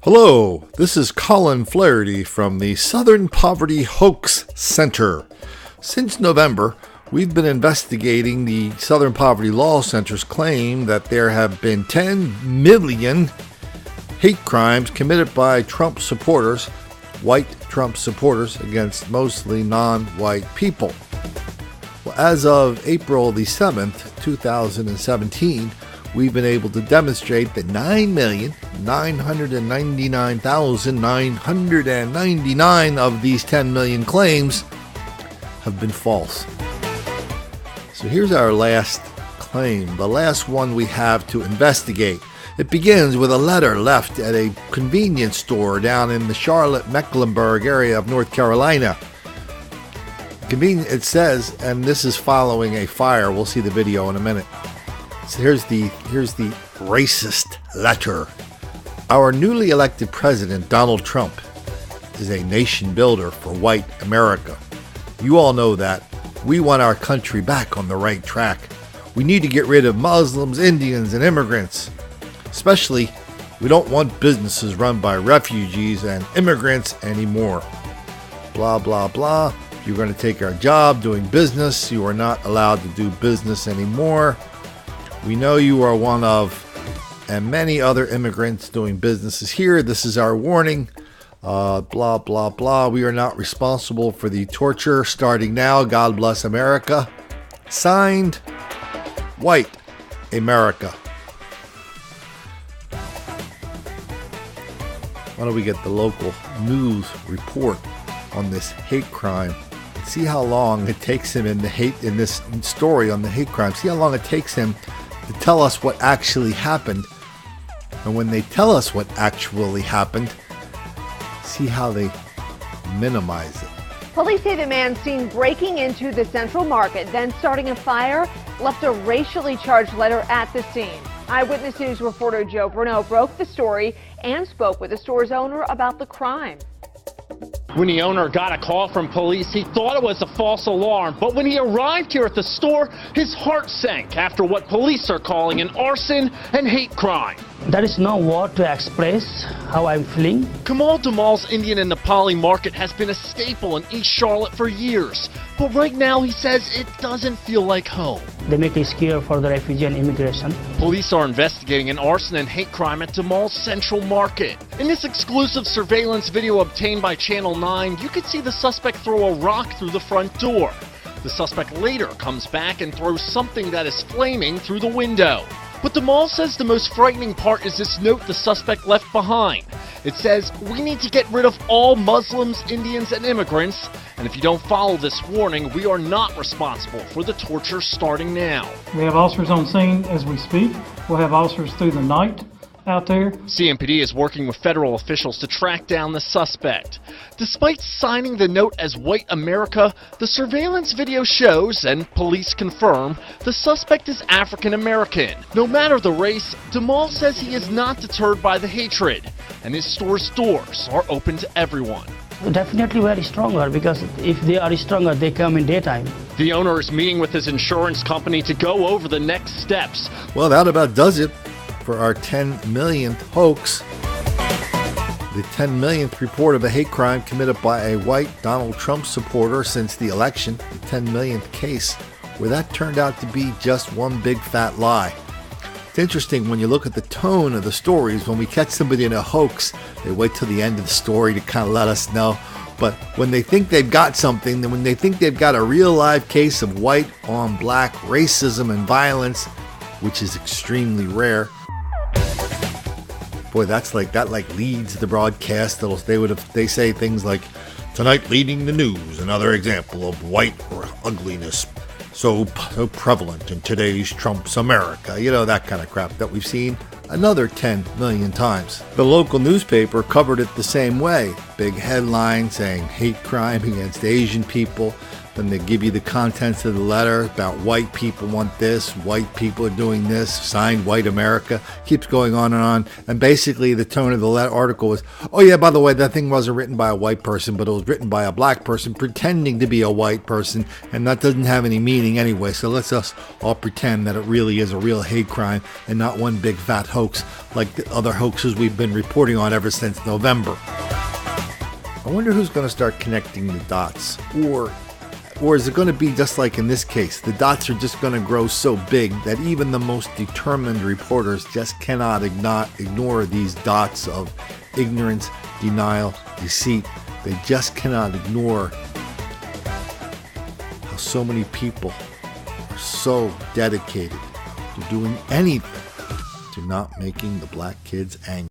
Hello, this is Colin Flaherty from the Southern Poverty Hoax Center. Since November, we've been investigating the Southern Poverty Law Center's claim that there have been 10 million hate crimes committed by Trump supporters, white Trump supporters, against mostly non-white people. Well, as of April the 7th, 2017, we've been able to demonstrate that 9,999,999 of these 10 million claims have been false. So here's our last claim, the last one we have to investigate. It begins with a letter left at a convenience store down in the Charlotte-Mecklenburg area of North Carolina. It says, and this is following a fire. We'll see the video in a minute. So here's the racist letter. Our newly elected president, Donald Trump, is a nation builder for white America. You all know that. We want our country back on the right track. We need to get rid of Muslims, Indians, and immigrants. Especially, we don't want businesses run by refugees and immigrants anymore. Blah, blah, blah. You're going to take our job doing business. You are not allowed to do business anymore. We know you are one of and many other immigrants doing businesses here. This is our warning. Blah, blah, blah. We are not responsible for the torture starting now. God bless America. Signed, White America. Why don't we get the local news report on this hate crime? See how long it takes him in this story on the hate crime. See how long it takes him to tell us what actually happened. And when they tell us what actually happened, see how they minimize it. Police say the man seen breaking into the Central Market, then starting a fire, left a racially charged letter at the scene. Eyewitness News reporter Joe Bruno broke the story and spoke with the store's owner about the crime. When the owner got a call from police, he thought it was a false alarm. But when he arrived here at the store, his heart sank after what police are calling an arson and hate crime. There is no word to express how I'm feeling. Kamal Damal's Indian and Nepali market has been a staple in East Charlotte for years. But right now, he says it doesn't feel like home. They make it scare for the refugee and immigration. Police are investigating an arson and hate crime at Damal's Central Market. In this exclusive surveillance video obtained by Channel 9, you can see the suspect throw a rock through the front door. The suspect later comes back and throws something that is flaming through the window. But Damal says the most frightening part is this note the suspect left behind. It says, "We need to get rid of all Muslims, Indians, and immigrants, and if you don't follow this warning, we are not responsible for the torture starting now." We have officers on scene as we speak. We'll have officers through the night out there. CMPD is working with federal officials to track down the suspect. Despite signing the note as White America, the surveillance video shows, and police confirm, the suspect is African American. No matter the race, Damal says he is not deterred by the hatred, and his store's doors are open to everyone. Definitely very stronger, because if they are stronger, they come in daytime. The owner is meeting with his insurance company to go over the next steps. Well, that about does it for our 10 millionth hoax. The 10 millionth report of a hate crime committed by a white Donald Trump supporter since the election. The 10 millionth case where that turned out to be just one big fat lie. It's interesting when you look at the tone of the stories. When we catch somebody in a hoax, they wait till the end of the story to kind of let us know. But when they think they've got something, then when they think they've got a real live case of white on black racism and violence, which is extremely rare, boy, that leads the broadcast. They say things like, "Tonight leading the news, another example of white ugliness so prevalent in today's Trump's America." You know, that kind of crap that we've seen another 10 million times. The local newspaper covered it the same way. Big headline saying hate crime against Asian people. Then they give you the contents of the letter about white people want this, white people are doing this, signed white America, keeps going on and on. And basically the tone of the article was, oh yeah, by the way, that thing wasn't written by a white person, but it was written by a black person pretending to be a white person, and that doesn't have any meaning anyway. So let's us all pretend that it really is a real hate crime and not one big fat hoax like the other hoaxes we've been reporting on ever since November. I wonder who's going to start connecting the dots, or is it going to be just like in this case? The dots are just going to grow so big that even the most determined reporters just cannot ignore these dots of ignorance, denial, deceit. They just cannot ignore how so many people are so dedicated to doing anything to not making the black kids angry.